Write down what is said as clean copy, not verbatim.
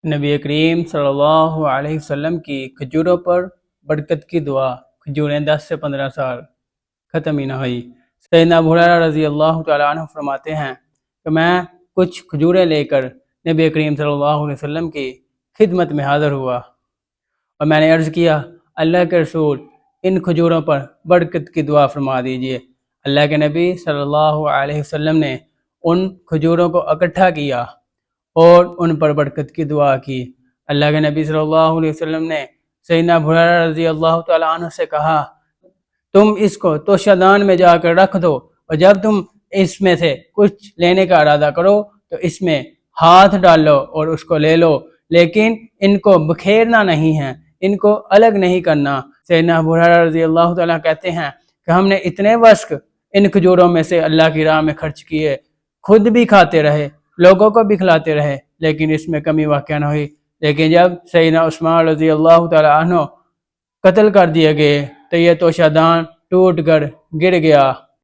نبی کریم صلی اللہ علیہ وسلم کی کھجوروں پر برکت کی دعا۔ کھجوریں 10 سے 15 سال ختم ہی نہ ہوئی۔ سیدنا ابو ہریرہ رضی اللہ تعالیٰ عنہ فرماتے ہیں کہ میں کچھ کھجوریں لے کر نبی کریم صلی اللہ علیہ وسلم کی خدمت میں حاضر ہوا اور میں نے عرض کیا، اللہ کے رسول، ان کھجوروں پر برکت کی دعا فرما دیجئے۔ اللہ کے نبی صلی اللہ علیہ وسلم نے ان کھجوروں کو اکٹھا کیا اور ان پر برکت کی دعا کی۔ اللہ کے نبی صلی اللہ علیہ وسلم نے سیدنا ابو ہریرہ رضی اللہ تعالیٰ عنہ سے کہا، تم اس کو توشہ دان میں جا کر رکھ دو، اور جب تم اس میں سے کچھ لینے کا ارادہ کرو تو اس میں ہاتھ ڈالو اور اس کو لے لو، لیکن ان کو بکھیرنا نہیں ہے، ان کو الگ نہیں کرنا۔ سیدنا ابو ہریرہ رضی اللہ تعالیٰ کہتے ہیں کہ ہم نے اتنے وسق ان کھجوروں میں سے اللہ کی راہ میں خرچ کیے، خود بھی کھاتے رہے، لوگوں کو بھی کھلاتے رہے، لیکن اس میں کمی واقع نہ ہوئی۔ لیکن جب سیدنا عثمان رضی اللہ تعالیٰ عنہ قتل کر دیے گئے تو یہ توشہ دان ٹوٹ کر گر گیا۔